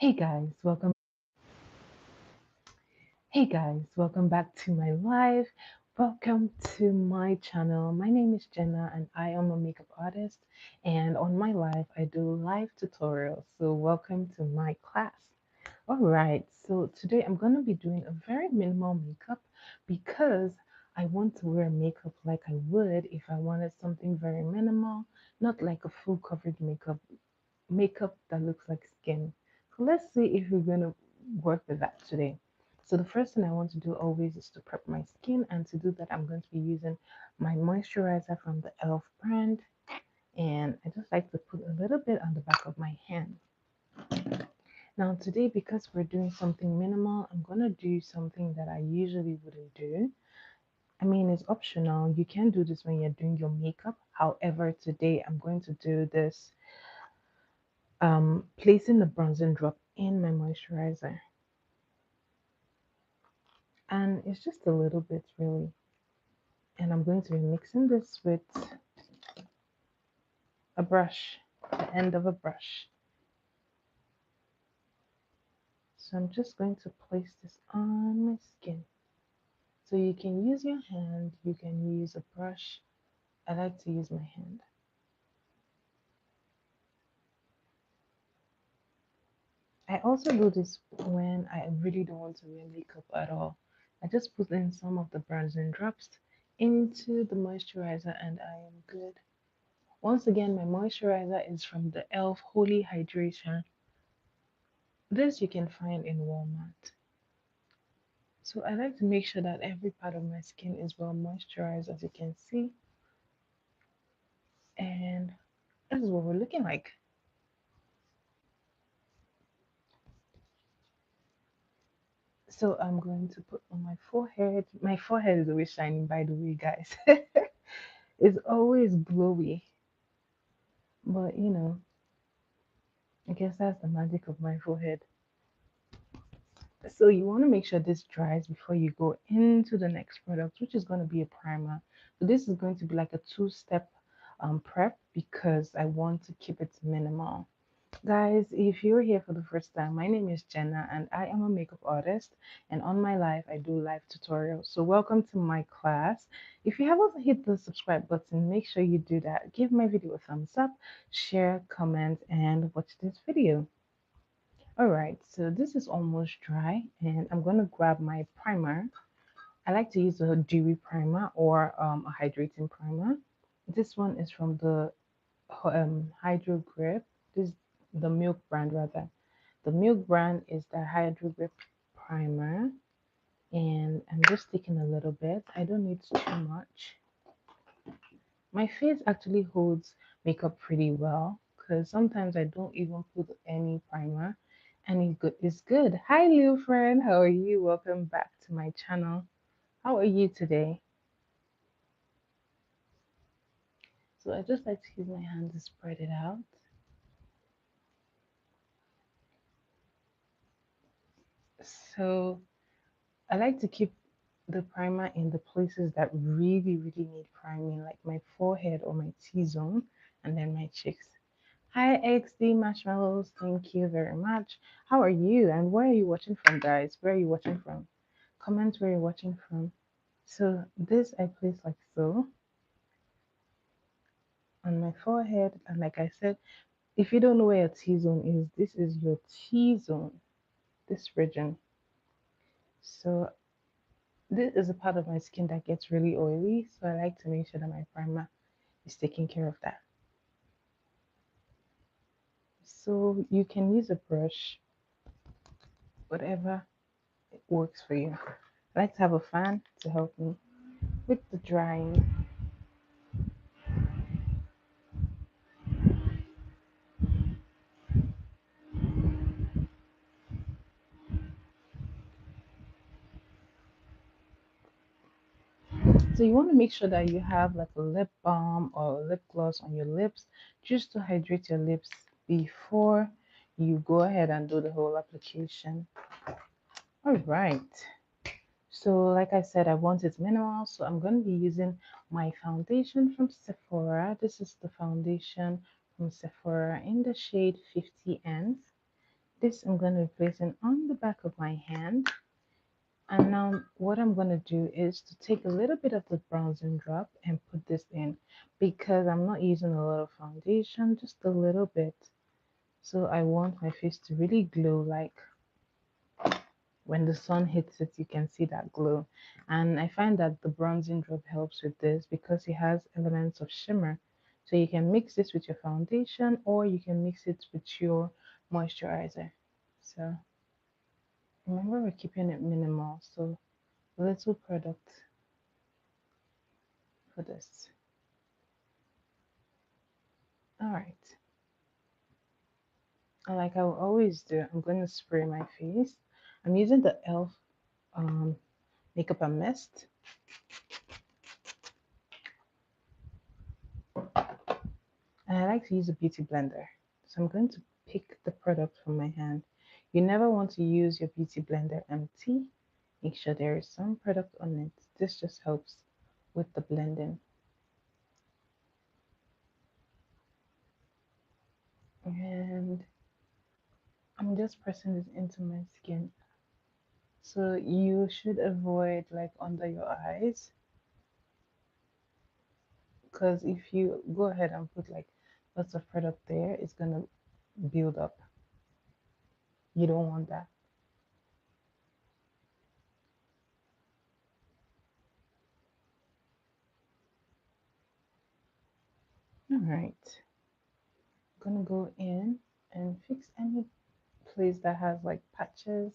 Hey guys, welcome. Hey guys, welcome back to my live. Welcome to my channel. My name is Jenna and I am a makeup artist. And on my live, I do live tutorials. So welcome to my class. All right, so today I'm going to be doing a very minimal makeup because I want to wear makeup like I would if I wanted something very minimal, not like a full coverage makeup that looks like skin. So let's see if we're going to work with that today. So the first thing I want to do always is to prep my skin, and to do that I'm going to be using my moisturizer from the e.l.f. brand, and I just like to put a little bit on the back of my hand. Now today, because we're doing something minimal, I'm going to do something that I usually wouldn't do. I mean, it's optional. You can do this when you're doing your makeup. However, today I'm going to do this placing the bronzing drop in my moisturizer, and it's just a little bit really, and I'm going to be mixing this with a brush, the end of a brush. So I'm just going to place this on my skin. So you can use your hand, you can use a brush. I like to use my hand. I also do this when I really don't want to wear makeup at all. I just put in some of the bronzing drops into the moisturizer and I am good. Once again, my moisturizer is from the e.l.f. Holy Hydration. This you can find in Walmart. So I like to make sure that every part of my skin is well moisturized, as you can see. And this is what we're looking like. So I'm going to put on my forehead. My forehead is always shining, by the way, guys. It's always glowy. But I guess that's the magic of my forehead. So you want to make sure this dries before you go into the next product, which is going to be a primer. So this is going to be like a two-step prep because I want to keep it minimal. Guys, if you're here for the first time, my name is Jenna and I am a makeup artist, and on my live I do live tutorials. So welcome to my class. If you haven't hit the subscribe button, make sure you do that. Give my video a thumbs up, share, comment, and watch this video. All right, so this is almost dry, and I'm going to grab my primer. I like to use a dewy primer or a hydrating primer. This one is from the Hydro Grip. This is the Milk brand rather. The Milk brand is the Hydro Grip primer, and I'm just taking a little bit. I don't need too much. My face actually holds makeup pretty well because sometimes I don't even put any primer and it's good. Hi Leo friend, how are you? Welcome back to my channel. How are you today? So I just like to use my hand to spread it out. So I like to keep the primer in the places that really need priming, like my forehead or my T-zone, and then my cheeks. Hi XD Marshmallows, thank you very much. How are you? And where are you watching from, guys? Where are you watching from? Comment where you're watching from. So this I place like so on my forehead, and like I said, if you don't know where your T-zone is, this is your T-zone, this region. So this is a part of my skin that gets really oily, so I like to make sure that my primer is taking care of that. So you can use a brush, whatever works for you. I like to have a fan to help me with the drying. So you want to make sure that you have like a lip balm or a lip gloss on your lips just to hydrate your lips before you go ahead and do the whole application. All right. So like I said, I want it minimal, so I'm going to be using my foundation from Sephora. This is the foundation from Sephora in the shade 50 N's. This I'm going to be placing on the back of my hand. And now what I'm going to do is to take a little bit of the bronzing drop and put this in because I'm not using a lot of foundation, just a little bit. So I want my face to really glow, like when the sun hits it, you can see that glow. And I find that the bronzing drop helps with this because it has elements of shimmer. So you can mix this with your foundation or you can mix it with your moisturizer. So remember, we're keeping it minimal. So little product for this. All right. And like I will always do, I'm going to spray my face. I'm using the e.l.f. Um, makeup and mist. And I like to use a beauty blender. So I'm going to pick the product from my hand. You never want to use your beauty blender empty. Make sure there is some product on it. This just helps with the blending. And I'm just pressing this into my skin. So you should avoid like under your eyes because if you go ahead and put like lots of product there, it's gonna build up. You don't want that. All right, I'm gonna go in and fix any place that has like patches,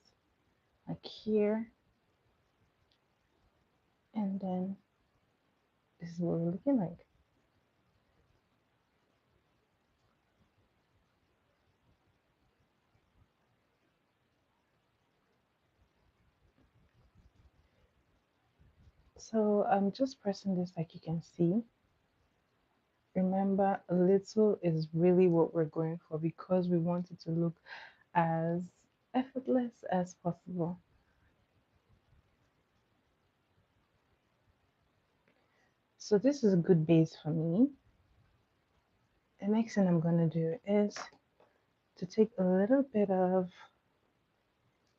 like here, and then this is what we're looking like. So I'm just pressing this like you can see. Remember, a little is really what we're going for because we want it to look as effortless as possible. So this is a good base for me. The next thing I'm going to do is to take a little bit of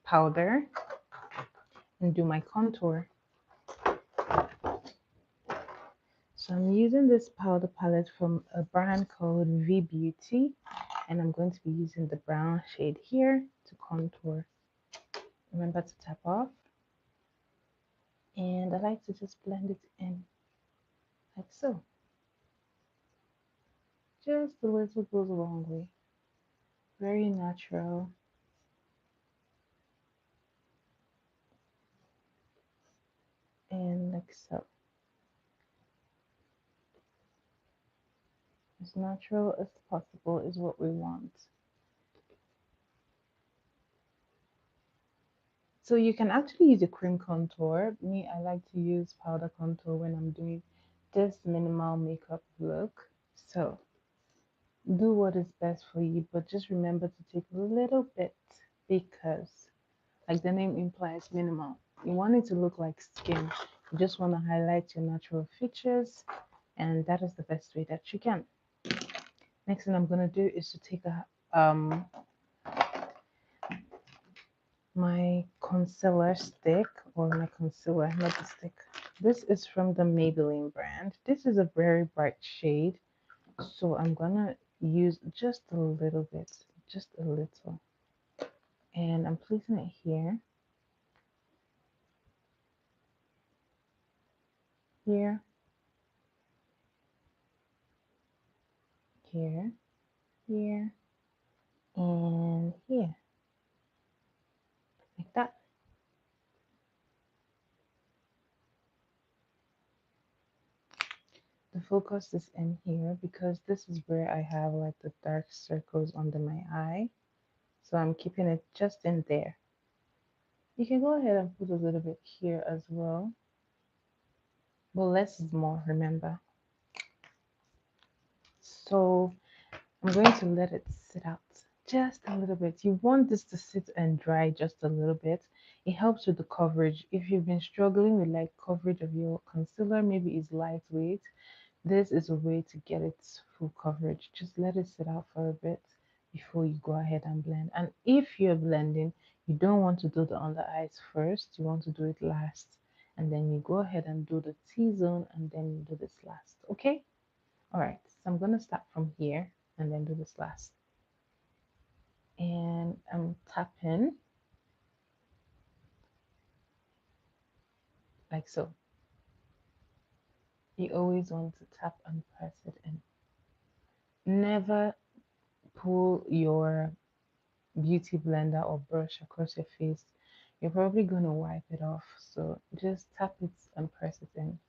powder and do my contour. So I'm using this powder palette from a brand called V Beauty, and I'm going to be using the brown shade here to contour. Remember to tap off, and I like to just blend it in like so. Just a little goes a long way. Very natural. And like so. As natural as possible is what we want. So you can actually use a cream contour. Me, I like to use powder contour when I'm doing this minimal makeup look. So do what is best for you, but just remember to take a little bit because, like the name implies, minimal. You want it to look like skin. You just want to highlight your natural features, and that is the best way that you can. Next thing I'm gonna do is to take a my concealer stick or my concealer, not the stick. This is from the Maybelline brand. This is a very bright shade, so I'm gonna use just a little bit, just a little, and I'm placing it here, here, here, here, and here, like that. The focus is in here because this is where I have like the dark circles under my eye. So I'm keeping it just in there. You can go ahead and put a little bit here as well. But less is more, remember. So I'm going to let it sit out just a little bit. You want this to sit and dry just a little bit. It helps with the coverage. If you've been struggling with like coverage of your concealer, maybe it's lightweight, this is a way to get its full coverage. Just let it sit out for a bit before you go ahead and blend. And if you're blending, you don't want to do the under eyes first, you want to do it last. And then you go ahead and do the T-zone and then you do this last. Okay? All right. So I'm going to start from here and then do this last. And I'm tapping like so. You always want to tap and press it in. Never pull your beauty blender or brush across your face. You're probably going to wipe it off. So just tap it and press it in.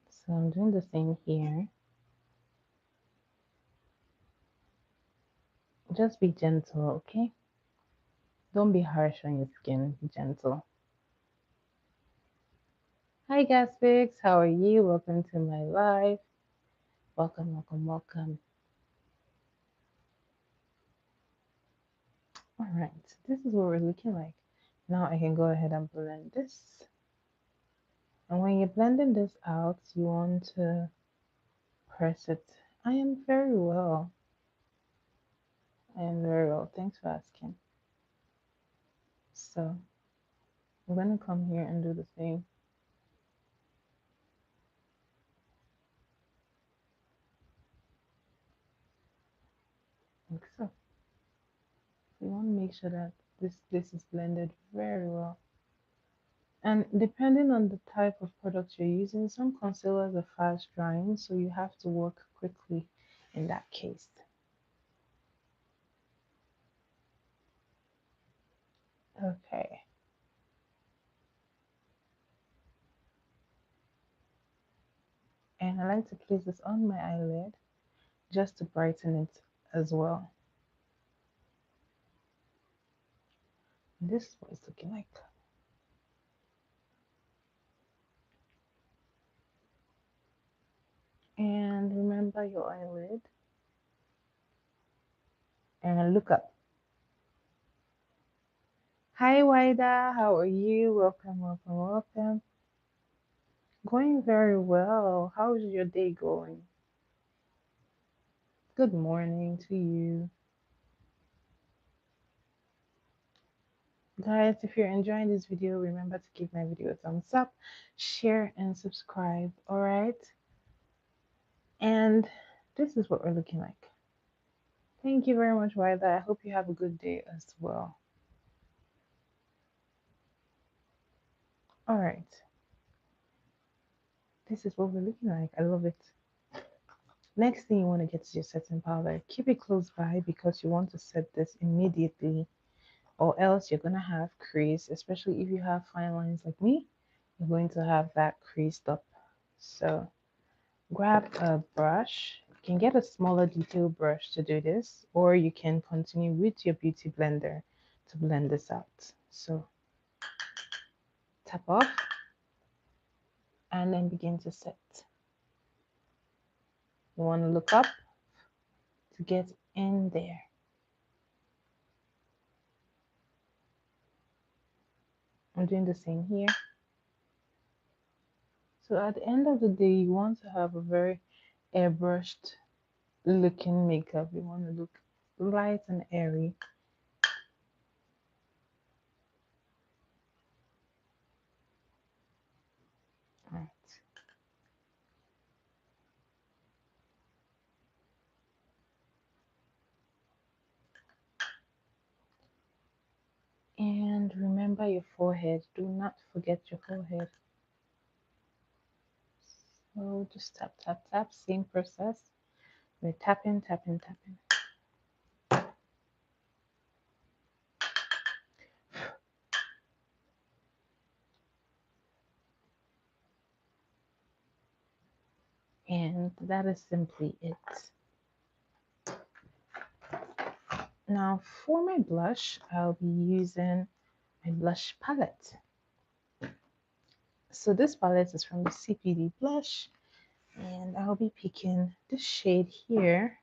So I'm doing the same here. Just be gentle, okay? Don't be harsh on your skin. Be gentle. Hi, Gaspix. How are you? Welcome to my live. Welcome, welcome, welcome. All right, this is what we're looking like. Now I can go ahead and blend this. And when you're blending this out, you want to press it. I am very well. I am very well. Thanks for asking. So I'm going to come here and do the same. Like so. You want to make sure that this is blended very well. And depending on the type of product you're using, some concealers are fast drying, so you have to work quickly in that case. Okay. And I like to place this on my eyelid just to brighten it as well. This is what it's looking like. And remember your eyelid. And look up. Hi, Wida. How are you? Welcome, welcome, welcome. Going very well. How's your day going? Good morning to you. Guys, if you're enjoying this video, remember to give my video a thumbs up, share, and subscribe. All right. And this is what we're looking like. Thank you very much, Wida. I hope you have a good day as well. All right. This is what we're looking like. I love it. Next thing you want to get is your setting powder. Keep it close by because you want to set this immediately, or else you're going to have crease, especially if you have fine lines like me. You're going to have that creased up. So grab a brush. You can get a smaller detail brush to do this, or you can continue with your beauty blender to blend this out. So tap off and then begin to set. You want to look up to get in there. I'm doing the same here. So at the end of the day, you want to have a very airbrushed looking makeup. You want to look light and airy. Right. And remember your forehead. Do not forget your forehead. So just tap, tap, tap. Same process. We're tapping, tapping, tapping. And that is simply it. Now for my blush, I'll be using my blush palette. So this palette is from the CPD Blush, and I'll be picking this shade here.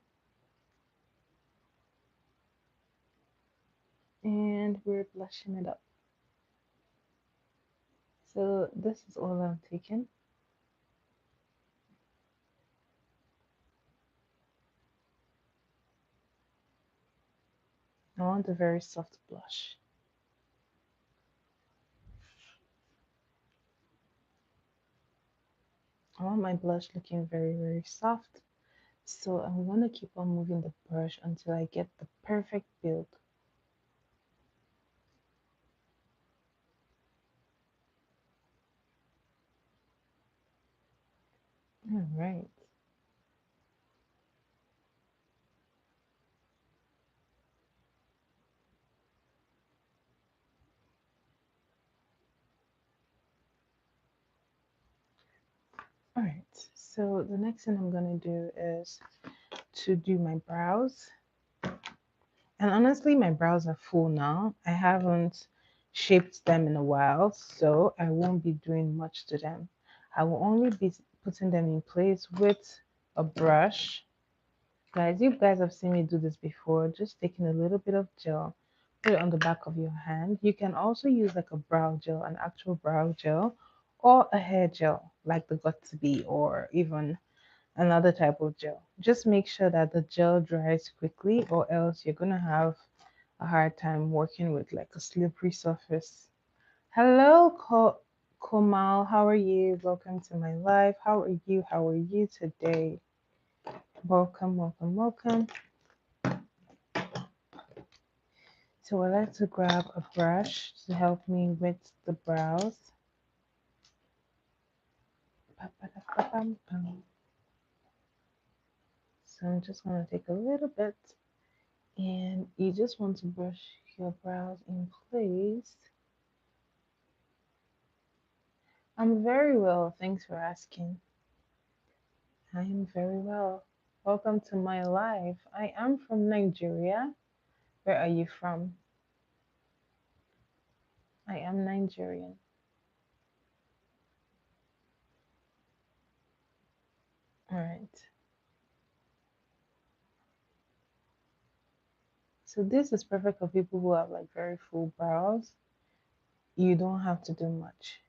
And we're blushing it up. So this is all I'm taking. I want a very soft blush. I want my blush looking very, very soft. So I'm going to keep on moving the brush until I get the perfect build. All right. All right. So the next thing I'm going to do is to do my brows. And honestly, my brows are full now. I haven't shaped them in a while, so I won't be doing much to them. I will only be putting them in place with a brush. Guys, you guys have seen me do this before, just taking a little bit of gel, put it on the back of your hand. You can also use like a brow gel, an actual brow gel, or a hair gel, like the Got to Be, or even another type of gel. Just make sure that the gel dries quickly, or else you're gonna have a hard time working with like a slippery surface. Hello, Komal. How are you? Welcome to my live. How are you? How are you today? Welcome, welcome, welcome. So I like to grab a brush to help me with the brows. So I'm just going to take a little bit, and you just want to brush your brows in place. I'm very well, thanks for asking. I am very well. Welcome to my live. I am from Nigeria. Where are you from? I am Nigerian. All right. So this is perfect for people who have like very full brows. You don't have to do much.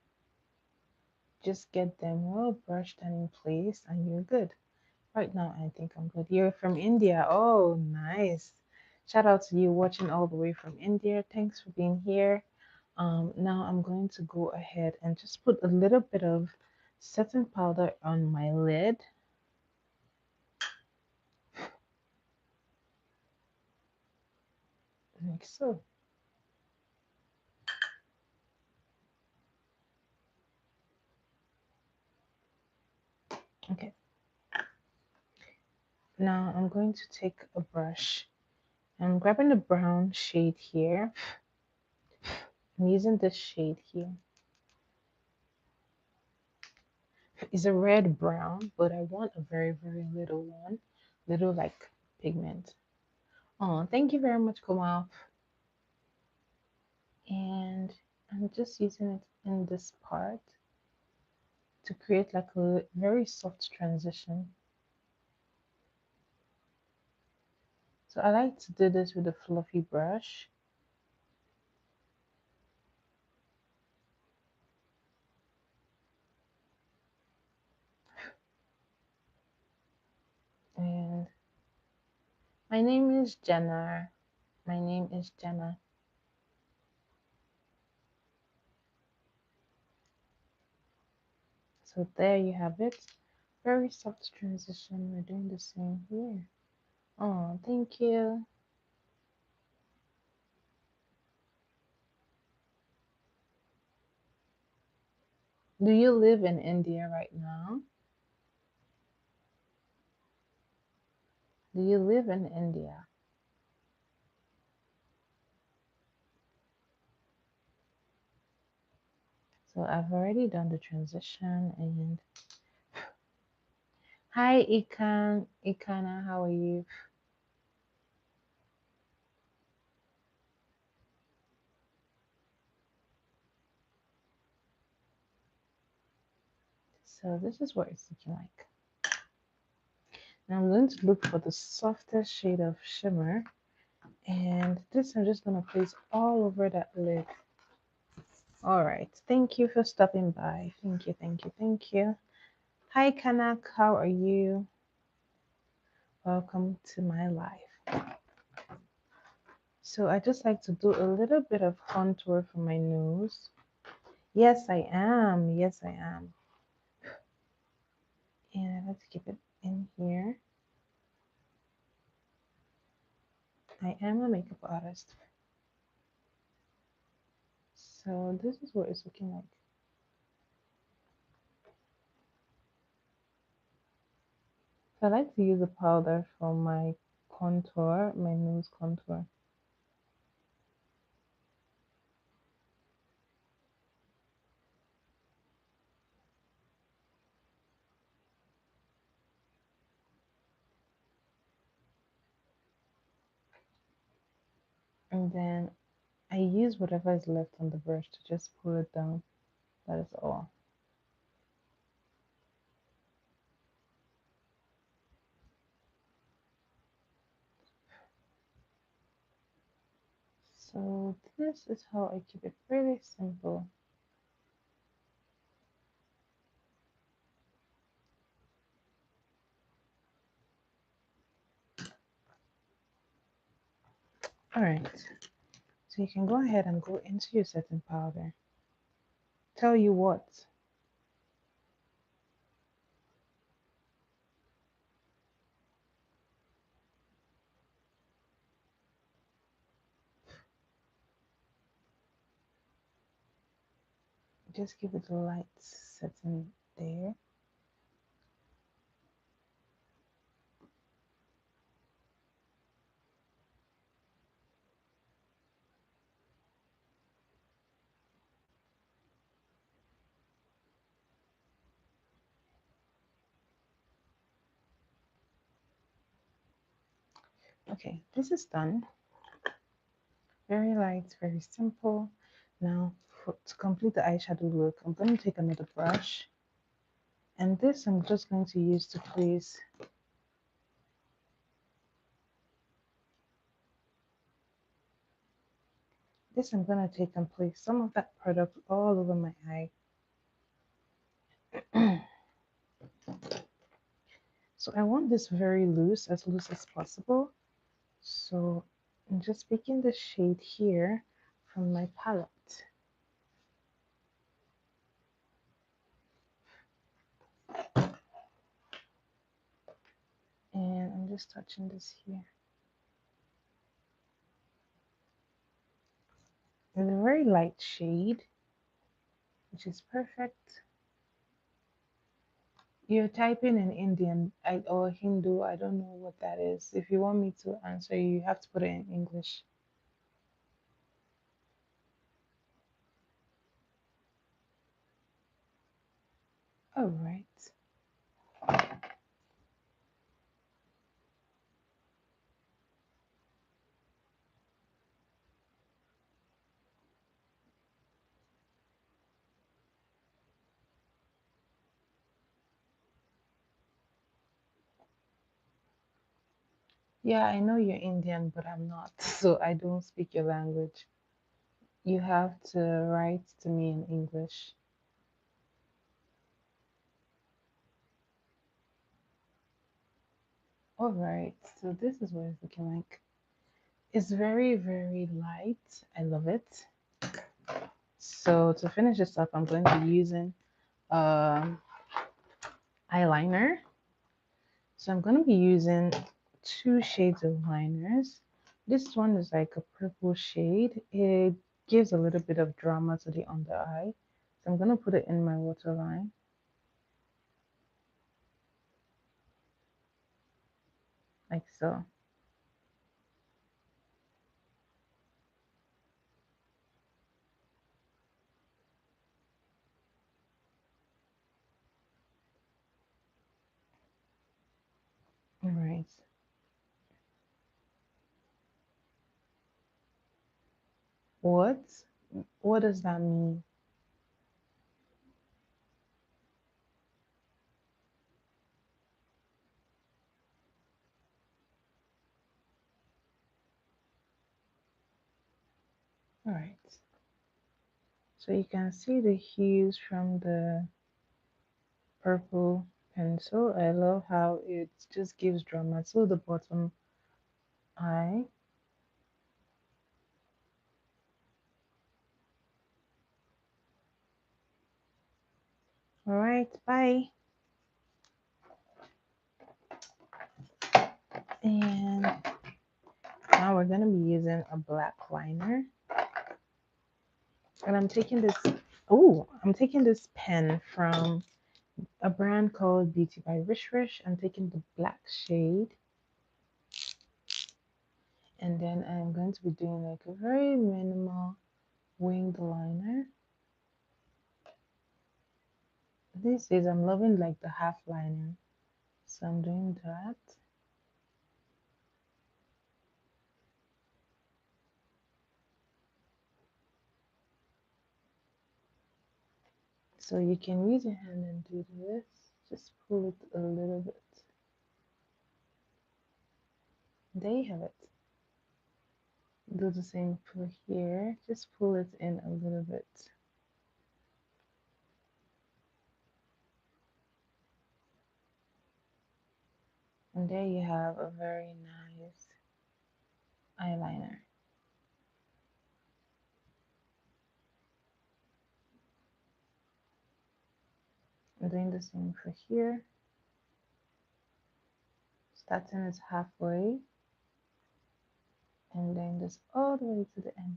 Just get them well brushed and in place, and you're good. Right now, I think I'm good. You're from India. Oh, nice. Shout out to you watching all the way from India. Thanks for being here. Now I'm going to go ahead and just put a little bit of setting powder on my lid, like so. Okay. Now I'm going to take a brush. I'm grabbing the brown shade here. I'm using this shade here. It's a red brown, but I want a very, very little one. Little like pigment. Oh, thank you very much, Kamal. And I'm just using it in this part to create like a very soft transition. So I like to do this with a fluffy brush. And my name is Jenna. My name is Jenna. So there you have it. Very soft transition. We're doing the same here. Oh, thank you. Do you live in India right now? Do you live in India? So I've already done the transition. And hi, Ikana, how are you? So this is what it's looking like. Now I'm going to look for the softest shade of shimmer, and this I'm just going to place all over that lid. All right, thank you for stopping by. Thank you, thank you, thank you. Hi, Kanak, how are you? Welcome to my life. So I just like to do a little bit of contour for my nose. Yes, I am. Yes, I am. And let's keep it in here. I am a makeup artist. So this is what it's looking like. So I like to use a powder for my contour, my nose contour. And then I use whatever is left on the brush to just pull it down. That is all. So this is how I keep it pretty simple. Alright, so you can go ahead and go into your setting powder. Tell you what, just give it a light setting there. Okay, this is done. Very light, very simple. Now, to complete the eyeshadow look, I'm going to take another brush. And this I'm just going to use to place this. I'm going to take and place some of that product all over my eye. So I want this very loose, as loose as possible. So I'm just picking the shade here from my palette. And I'm just touching this here. It's a very light shade, which is perfect. You're typing in Indian or Hindu. I don't know what that is. If you want me to answer you, you have to put it in English. All right. Yeah, I know you're Indian, but I'm not, so I don't speak your language. You have to write to me in English. All right, so this is what it's looking like. It's very, very light. I love it. So to finish this up, I'm going to be using um eyeliner. So I'm going to be using two shades of liners. This one is like a purple shade. It gives a little bit of drama to the under eye. So I'm going to put it in my waterline, like so. All right. What? What does that mean? All right. So you can see the hues from the purple pencil. I love how it just gives drama to the bottom eye. All right, bye. And now we're gonna be using a black liner, and I'm taking this pen from a brand called Beauty by Rish Rish. I'm taking the black shade, and then I'm going to be doing like a very minimal winged liner. These days I'm loving like the half liner, so I'm doing that. So you can use your hand and do this. Just pull it a little bit. There you have it. Do the same for here. Just pull it in a little bit. And there you have a very nice eyeliner. I'm doing the same for here. Starting it halfway and then this all the way to the end.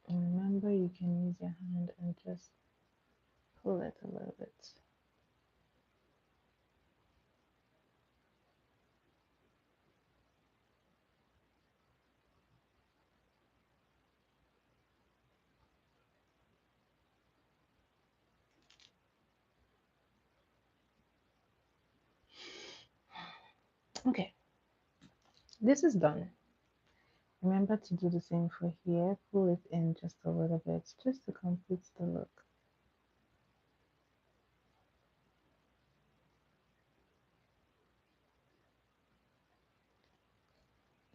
And remember, you can use your hand and just pull it a little bit. Okay, this is done. Remember to do the same for here. Pull it in just a little bit, just to complete the look.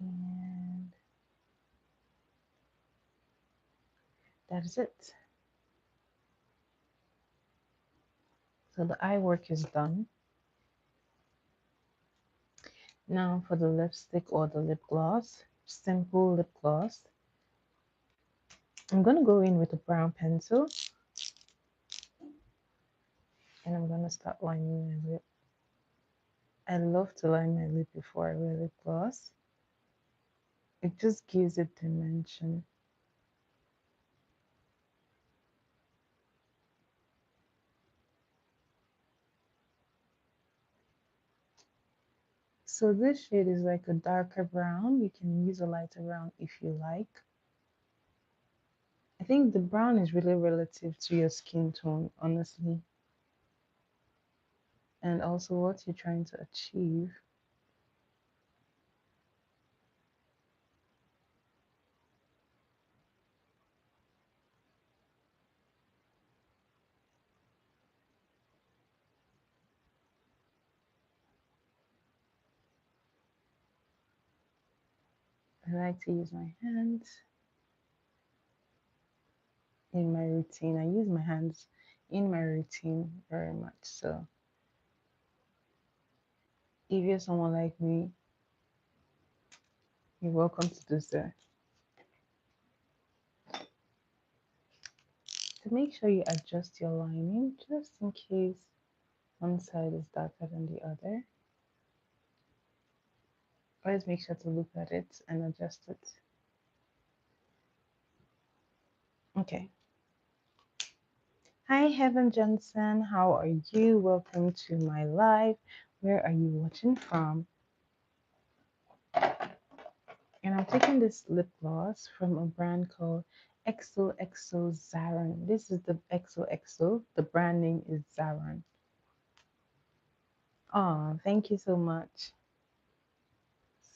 And that's it. So the eye work is done. Now for the lipstick or the lip gloss, simple lip gloss. I'm gonna go in with a brown pencil and I'm gonna start lining my lip. I love to line my lip before I wear lip gloss. It just gives it dimension. So this shade is like a darker brown. You can use a lighter brown if you like. I think the brown is really relative to your skin tone, honestly, and also what you're trying to achieve. I like to use my hands in my routine. I use my hands in my routine very much. So if you're someone like me, you're welcome to do so. To make sure you adjust your lining just in case one side is darker than the other. Always make sure to look at it and adjust it. Okay. Hi, Heaven Johnson. How are you? Welcome to my live. Where are you watching from? And I'm taking this lip gloss from a brand called XOXO Zaron. This is the XOXO. The brand name is Zaron. Oh, thank you so much.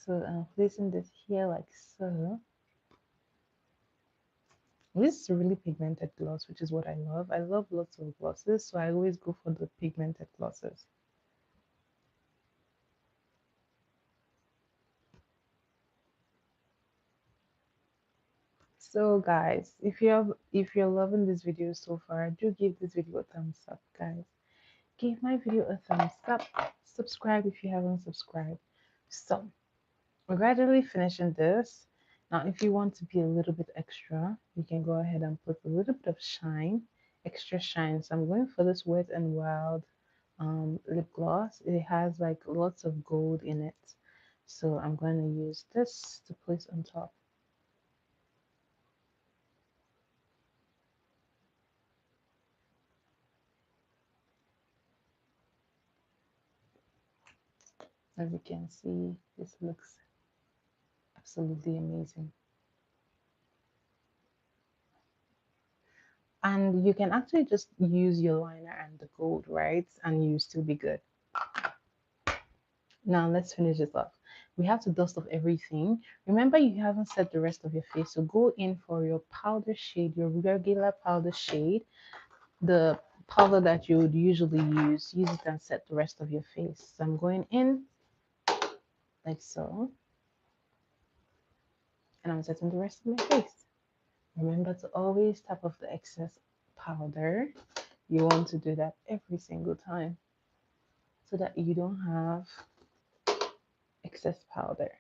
So I'm placing this here like so. This is a really pigmented gloss, which is what I love. I love lots of glosses, so I always go for the pigmented glosses. So guys, if you're loving this video so far, do give this video a thumbs up, guys. give my video a thumbs up, subscribe if you haven't subscribed. So, we're gradually finishing this. Now, if you want to be a little bit extra, you can go ahead and put a little bit of shine, extra shine. So I'm going for this Wet and Wild lip gloss. It has like lots of gold in it. So I'm going to use this to place on top. As you can see, this looks absolutely amazing. And you can actually just use your liner and the gold, right? And you still be good. Now let's finish this off. We have to dust off everything. Remember, you haven't set the rest of your face. So go in for your powder shade, your regular powder shade, the powder that you would usually use. Use it and set the rest of your face. So I'm going in like so, and I'm setting the rest of my face. Remember to always tap off the excess powder. You want to do that every single time so that you don't have excess powder.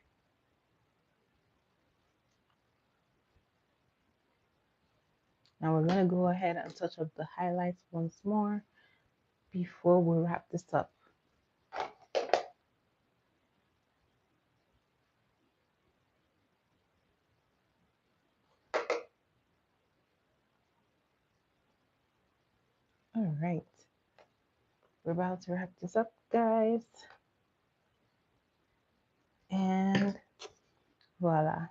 Now we're going to go ahead and touch up the highlights once more before we wrap this up. All right, we're about to wrap this up, guys. And voila.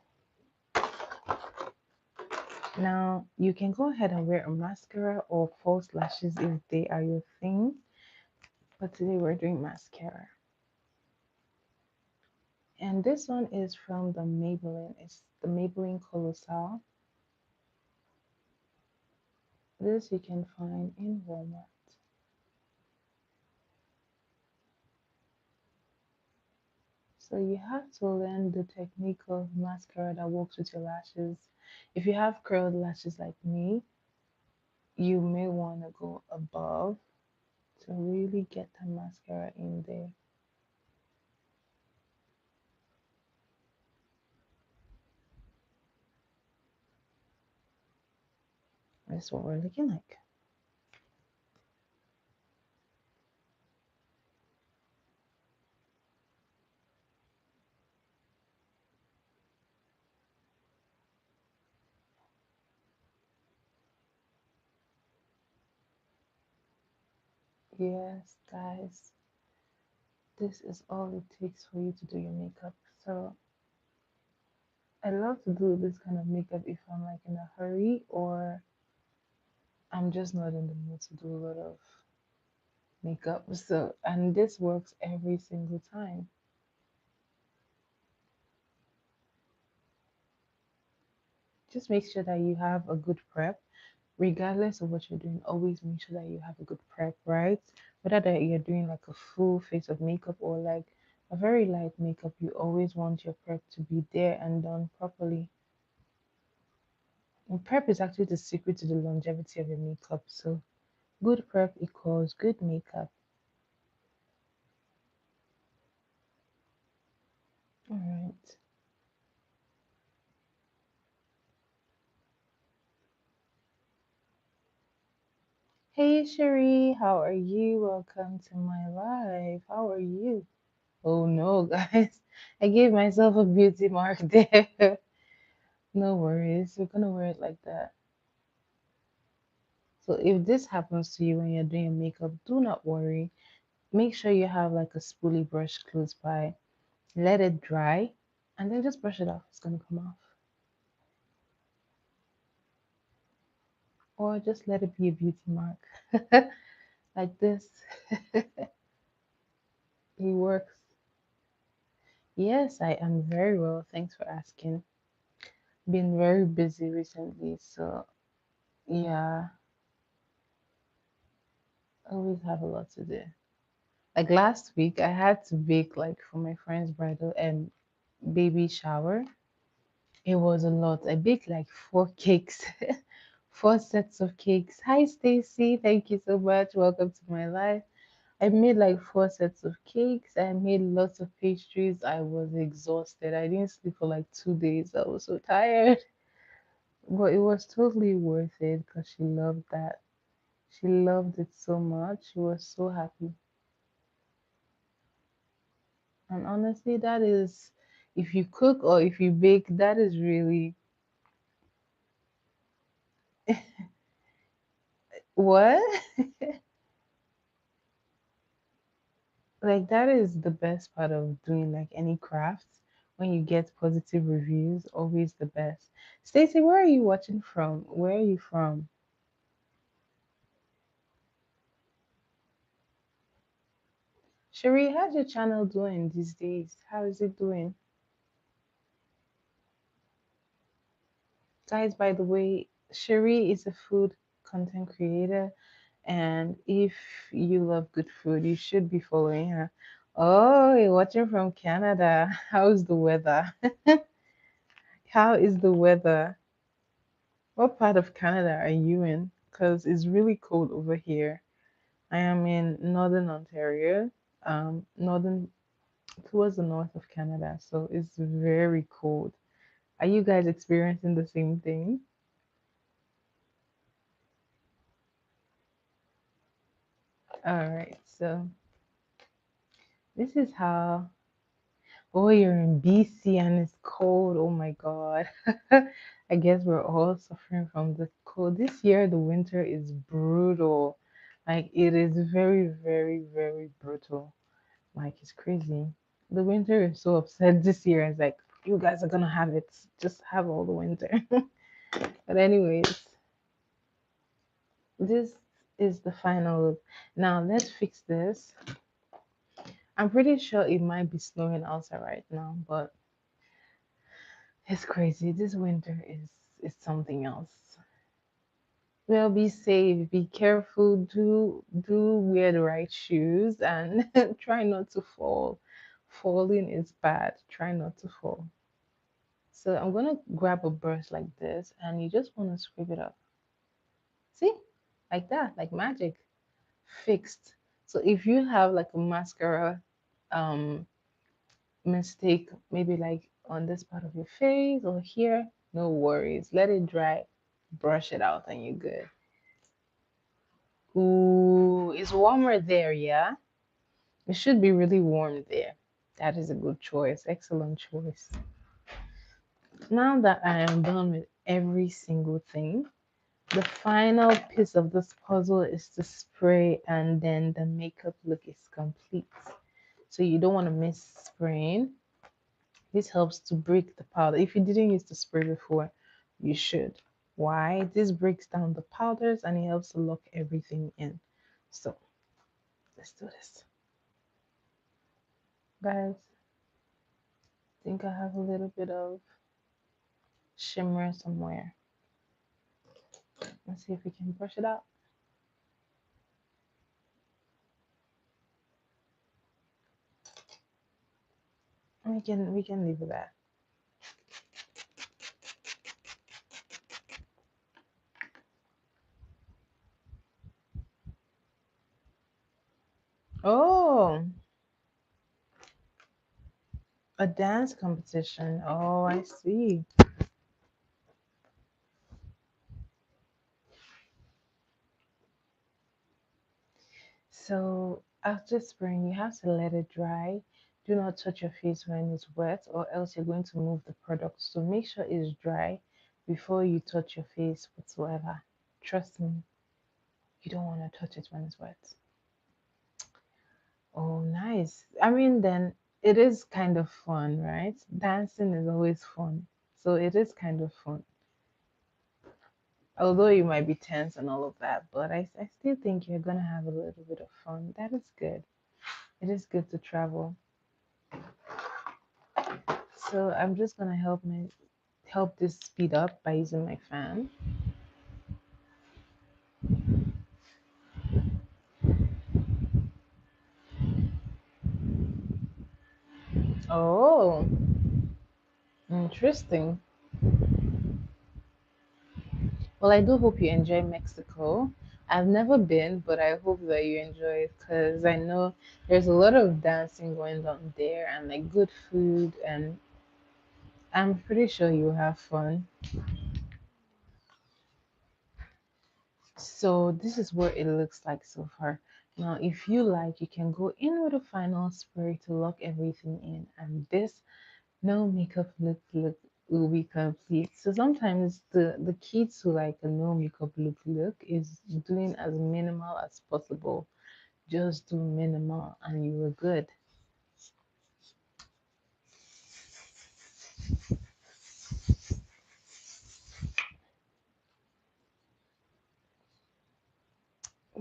Now you can go ahead and wear a mascara or false lashes if they are your thing. But today we're doing mascara. And this one is from the Maybelline. It's the Maybelline Colossal. This you can find in Walmart. So you have to learn the technique of mascara that works with your lashes. If you have curled lashes like me, you may want to go above to really get the mascara in there. That's what we're looking like. Yes, guys, this is all it takes for you to do your makeup. So I love to do this kind of makeup if I'm like in a hurry or I'm just not in the mood to do a lot of makeup. So, and this works every single time. Just make sure that you have a good prep. Regardless of what you're doing, always make sure that you have a good prep, right? Whether that you're doing like a full face of makeup or like a very light makeup, you always want your prep to be there and done properly. And prep is actually the secret to the longevity of your makeup. So good prep equals good makeup. All right. Hey Cherie, how are you? Welcome to my live. How are you? Oh no, guys. I gave myself a beauty mark there. No worries. We're gonna wear it like that. So if this happens to you when you're doing your makeup, do not worry. Make sure you have like a spoolie brush close by. Let it dry and then just brush it off. It's gonna come off. Or just let it be a beauty mark. Like this. It works. Yes, I am very well. Thanks for asking. Been very busy recently, so yeah, always have a lot to do. Like last week, I had to bake like for my friend's bridal and baby shower. It was a lot. I baked like four cakes, four sets of cakes. Hi, Stacy. Thank you so much. Welcome to my life. I made like 4 sets of cakes. I made lots of pastries. I was exhausted. I didn't sleep for like 2 days. I was so tired. But it was totally worth it because she loved that. She loved it so much. She was so happy. And honestly, that is, if you cook or if you bake, that is really what? Like, that is the best part of doing like any crafts. When you get positive reviews, always the best. Stacey, where are you watching from? Where are you from? Cherie, how's your channel doing these days? How is it doing? Guys, by the way, Cherie is a food content creator, and if you love good food, you should be following her. Oh, you're watching from Canada. How's the weather? How is the weather? What part of Canada are you in? Because it's really cold over here. I am in northern Ontario, northern towards the north of Canada, so it's very cold. Are you guys experiencing the same thing? All right, so this is how. Oh, you're in BC and it's cold. Oh my God. I guess we're all suffering from the cold. This year, the winter is brutal. Like, it is very, very, very brutal. Like, it's crazy. The winter is so upset this year. It's like, you guys are gonna have it. Just have all the winter. But, anyways, this is the final look. Now, let's fix this. I'm pretty sure it might be snowing outside right now, but it's crazy. This winter is something else. Well, be safe, be careful, do wear the right shoes and try not to fall. Falling is bad. Try not to fall. So I'm gonna grab a brush like this and you just wanna scrape it up. See? Like that, like magic. Fixed. So if you have like a mascara um mistake, maybe like on this part of your face or here, no worries. Let it dry, brush it out, and you're good. Ooh, it's warmer there, yeah? It should be really warm there. That is a good choice. Excellent choice. Now that I am done with every single thing, the final piece of this puzzle is the spray, and then the makeup look is complete. So you don't want to miss spraying. This helps to break the powder. If you didn't use the spray before, you should. Why? This breaks down the powders and it helps to lock everything in. So let's do this. Guys, I think I have a little bit of shimmer somewhere. Let's see if we can brush it out. We can leave it at. Oh, a dance competition. Oh, I see. So after spraying, you have to let it dry. Do not touch your face when it's wet, or else you're going to move the product. So make sure it's dry before you touch your face whatsoever. Trust me, you don't want to touch it when it's wet. Oh, nice. I mean, then it is kind of fun, right? Dancing is always fun. So it is kind of fun. Although you might be tense and all of that, but I still think you're going to have a little bit of fun. That is good. It is good to travel. So I'm just gonna help this speed up by using my fan. Oh, interesting. Well, I do hope you enjoy Mexico. I've never been, but I hope that you enjoy it because I know there's a lot of dancing going on there and like good food, and I'm pretty sure you'll have fun. So this is what it looks like so far. Now, if you like, you can go in with a final spray to lock everything in, and this no makeup look will be complete. So sometimes the key to like a no makeup look is doing as minimal as possible. Just do minimal, and you were good.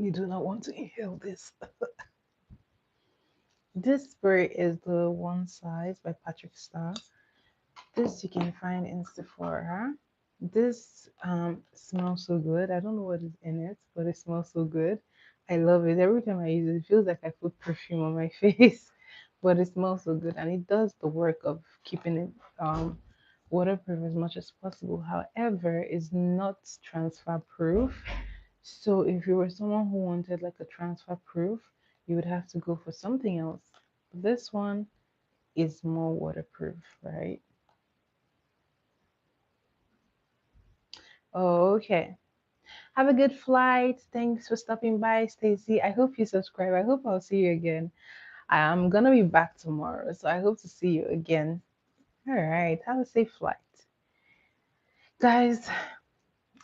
You do not want to inhale this. This spray is the One Size by Patrick Starr. This you can find in Sephora. This smells so good. I don't know what is in it, but it smells so good. I love it. Every time I use it, it feels like I put perfume on my face, but it smells so good and it does the work of keeping it waterproof as much as possible. However, it's not transfer proof. So if you were someone who wanted like a transfer proof, you would have to go for something else. This one is more waterproof, right? Okay. Have a good flight. Thanks for stopping by, Stacy. I hope you subscribe. I hope I'll see you again. I'm gonna be back tomorrow, so I hope to see you again. All right. Have a safe flight. Guys,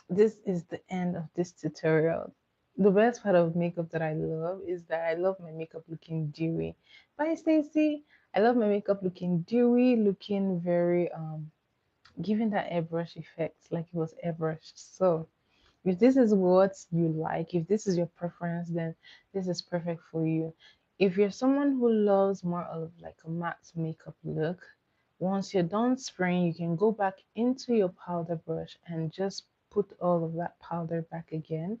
this is the end of this tutorial. The best part of makeup that I love is that I love my makeup looking dewy. Bye, Stacy. I love my makeup looking dewy, looking very giving that airbrush effect, like it was airbrushed. So if this is what you like, if this is your preference, then this is perfect for you. If you're someone who loves more of like a matte makeup look, once you're done spraying, you can go back into your powder brush and just put all of that powder back again,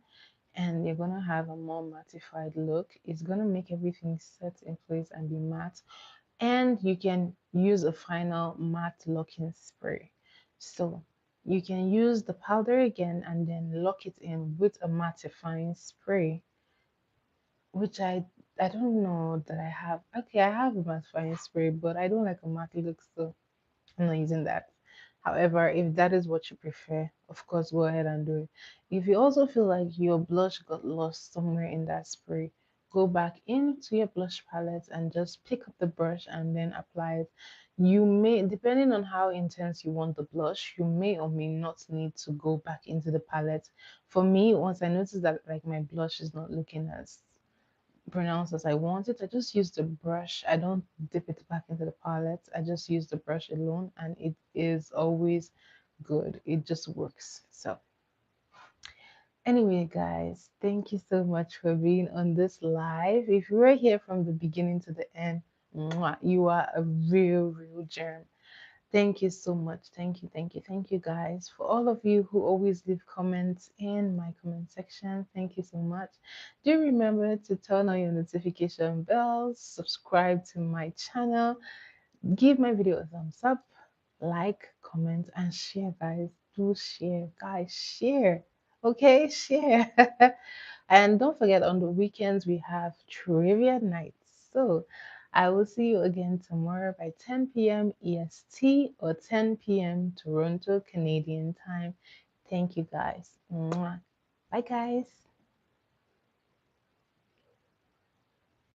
and you're gonna have a more mattified look. It's gonna make everything set in place and be matte, and you can use a final matte locking spray. So you can use the powder again and then lock it in with a mattifying spray, which I don't know that I have. Okay, I have a mattifying spray, but I don't like a matte look, so I'm not using that. However, if that is what you prefer, of course, go ahead and do it. If you also feel like your blush got lost somewhere in that spray, go back into your blush palette and just pick up the brush and then apply it. You may, depending on how intense you want the blush, you may or may not need to go back into the palette. For me, once I notice that like my blush is not looking as pronounced as I want it, I just use the brush. I don't dip it back into the palette. I just use the brush alone and it is always good. It just works. So anyway, guys, thank you so much for being on this live. If you were here from the beginning to the end, mwah, you are a real gem. Thank you so much. Thank you, guys. For all of you who always leave comments in my comment section, thank you so much. Do remember to turn on your notification bells, subscribe to my channel, give my video a thumbs up, like, comment, and share, guys. Do share, guys, share. Okay, share. And don't forget, on the weekends, we have trivia nights. So I will see you again tomorrow by 10 p.m. EST or 10 p.m. Toronto Canadian time. Thank you, guys. Mwah. Bye, guys.